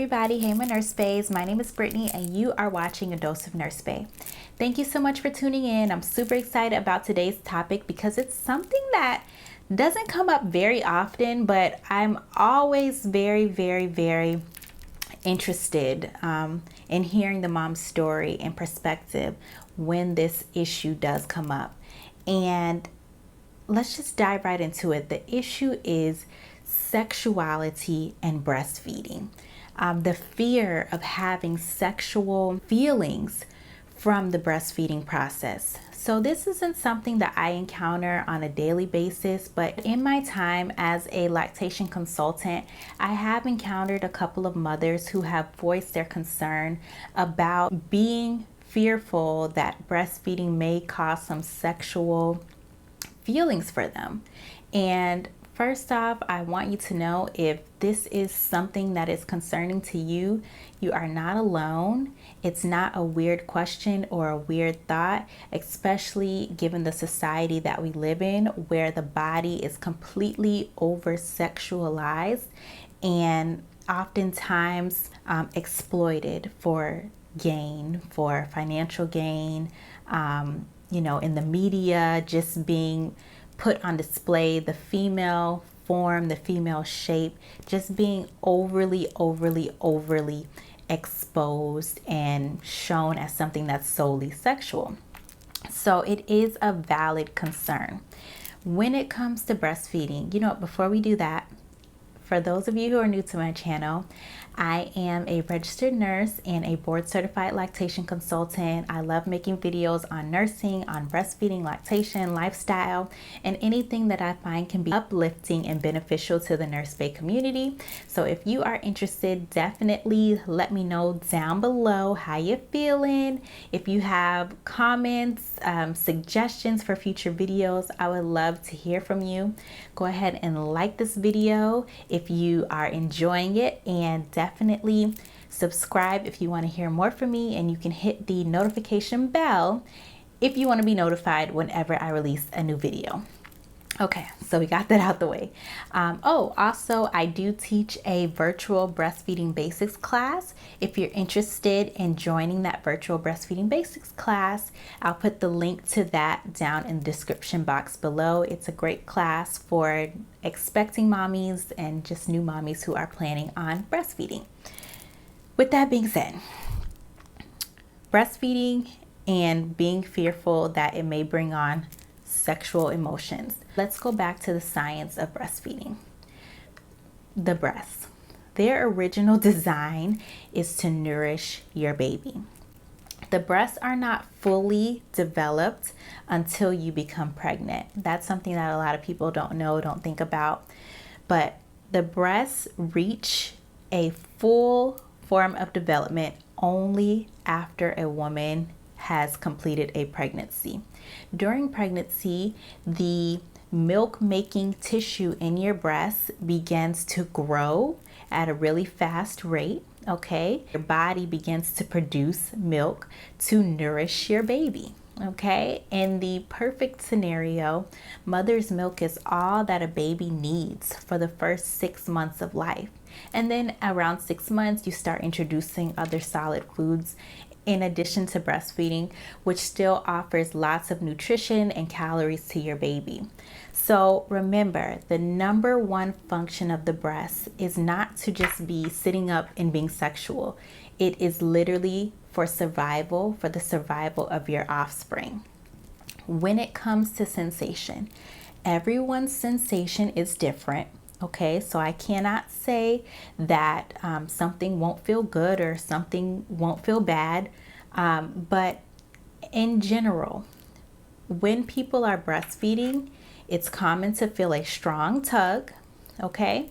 everybody. Hey, my Nurse Baes. My name is Brittany and you are watching A Dose of Nurse Bae. Thank you so much for tuning in. I'm super excited about today's topic because it's something that doesn't come up very often, but I'm always very interested in hearing the mom's story and perspective when this issue does come up. And let's just dive right into it. The issue is sexuality and breastfeeding. The fear of having sexual feelings from the breastfeeding process. So this isn't something that I encounter on a daily basis, but in my time as a lactation consultant, I have encountered a couple of mothers who have voiced their concern about being fearful that breastfeeding may cause some sexual feelings for them. And first off, I want you to know, if this is something that is concerning to you, you are not alone. It's not a weird question or a weird thought, especially given the society that we live in, where the body is completely over-sexualized and oftentimes exploited for gain, for financial gain, in the media, just being put on display, the female form, the female shape, just being overly exposed and shown as something that's solely sexual. So it is a valid concern. When it comes to breastfeeding, before we do that, for those of you who are new to my channel, I am a registered nurse and a board certified lactation consultant. I love making videos on nursing, on breastfeeding, lactation, lifestyle, and anything that I find can be uplifting and beneficial to the Nurse Bae community. So if you are interested, definitely let me know down below how you're feeling. If you have comments, suggestions for future videos, I would love to hear from you. Go ahead and like this video if you are enjoying it, and definitely subscribe if you want to hear more from me, and you can hit the notification bell if you want to be notified whenever I release a new video. Okay, so we got that out the way. Also, I do teach a virtual breastfeeding basics class. If you're interested in joining that virtual breastfeeding basics class, I'll put the link to that down in the description box below. It's a great class for expecting mommies and just new mommies who are planning on breastfeeding. With that being said, breastfeeding and being fearful that it may bring on sexual emotions. Let's go back to the science of breastfeeding. The breasts. Their original design is to nourish your baby. The breasts are not fully developed until you become pregnant. That's something that a lot of people don't know, don't think about. But the breasts reach a full form of development only after a woman has completed a pregnancy. During pregnancy, the milk-making tissue in your breast begins to grow at a really fast rate, okay? Your body begins to produce milk to nourish your baby, okay? In the perfect scenario, mother's milk is all that a baby needs for the first 6 months of life. And then around 6 months, you start introducing other solid foods in addition to breastfeeding, which still offers lots of nutrition and calories to your baby. So remember, the number one function of the breast is not to just be sitting up and being sexual. It is literally for survival, for the survival of your offspring. When it comes to sensation, everyone's sensation is different. Okay, so I cannot say that something won't feel good or something won't feel bad. But in general, when people are breastfeeding, it's common to feel a strong tug, okay?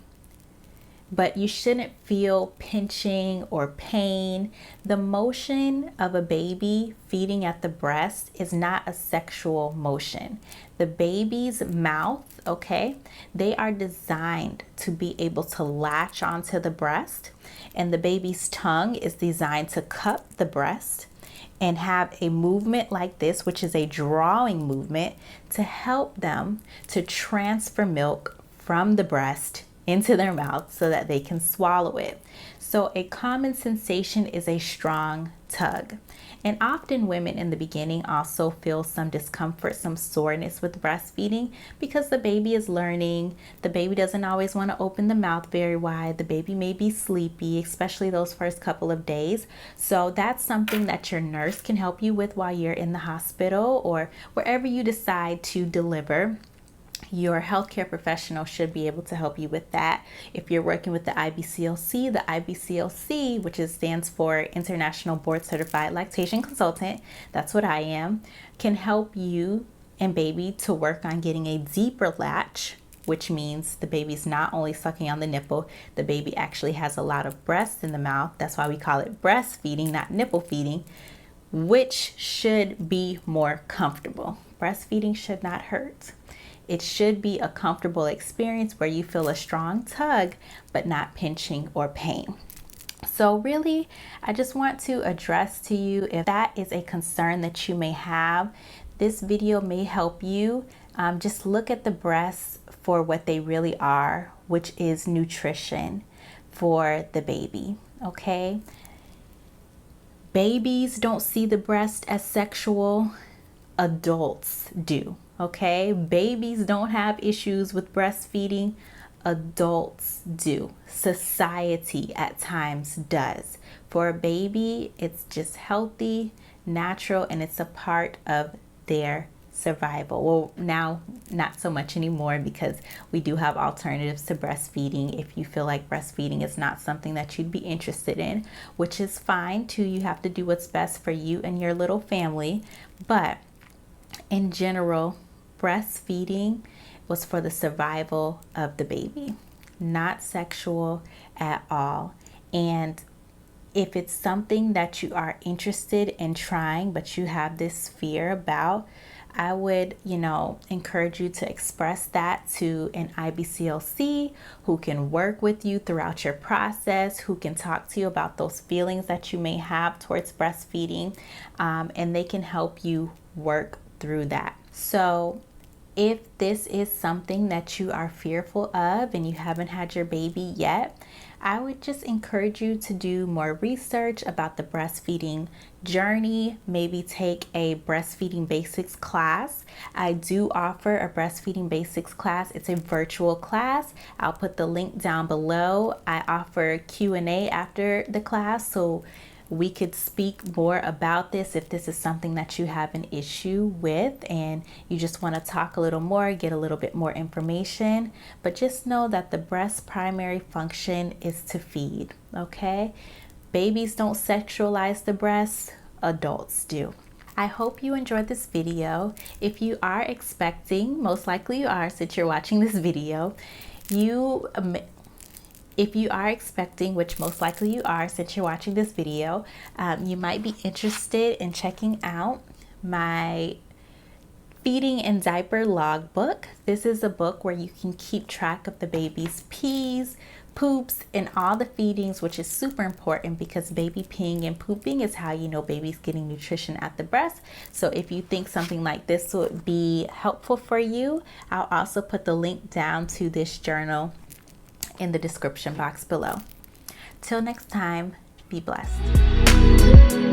But you shouldn't feel pinching or pain. The motion of a baby feeding at the breast is not a sexual motion. The baby's mouth, okay, they are designed to be able to latch onto the breast, and the baby's tongue is designed to cup the breast and have a movement like this, which is a drawing movement, to help them to transfer milk from the breast into their mouth so that they can swallow it. So a common sensation is a strong tug. And often women in the beginning also feel some discomfort, some soreness with breastfeeding because the baby is learning. The baby doesn't always want to open the mouth very wide. The baby may be sleepy, especially those first couple of days. So that's something that your nurse can help you with while you're in the hospital or wherever you decide to deliver. Your healthcare professional should be able to help you with that. If you're working with the IBCLC, which stands for International Board Certified Lactation Consultant, that's what I am, can help you and baby to work on getting a deeper latch, which means the baby's not only sucking on the nipple, the baby actually has a lot of breast in the mouth. That's why we call it breastfeeding, not nipple feeding, which should be more comfortable. Breastfeeding should not hurt. It should be a comfortable experience where you feel a strong tug, but not pinching or pain. So really, I just want to address to you if that is a concern that you may have. This video may help you. Just look at the breasts for what they really are, which is nutrition for the baby, okay? Babies don't see the breast as sexual. Adults do. Okay, babies don't have issues with breastfeeding. Adults do. Society at times does. For a baby, it's just healthy, natural, and it's a part of their survival. Well, now not so much anymore because we do have alternatives to breastfeeding if you feel like breastfeeding is not something that you'd be interested in, which is fine too. You have to do what's best for you and your little family. But in general, breastfeeding was for the survival of the baby, not sexual at all. And if it's something that you are interested in trying, but you have this fear about, I would, encourage you to express that to an IBCLC who can work with you throughout your process, who can talk to you about those feelings that you may have towards breastfeeding, and they can help you work through that. So if this is something that you are fearful of and you haven't had your baby yet, I would just encourage you to do more research about the breastfeeding journey. Maybe take a breastfeeding basics class. I do offer a breastfeeding basics class. It's a virtual class. I'll put the link down below. I offer Q&A after the class, so we could speak more about this if this is something that you have an issue with and you just want to talk a little more, get a little bit more information. But just know that the breast's primary function is to feed, okay? Babies don't sexualize the breast, adults do. I hope you enjoyed this video. If you are expecting, most likely you are since you're watching this video, if you are expecting, which most likely you are since you're watching this video, you might be interested in checking out my Feeding and Diaper Logbook. This is a book where you can keep track of the baby's pees, poops, and all the feedings, which is super important because baby peeing and pooping is how you know baby's getting nutrition at the breast. So if you think something like this would be helpful for you, I'll also put the link down to this journal in the description box below. Till next time, be blessed.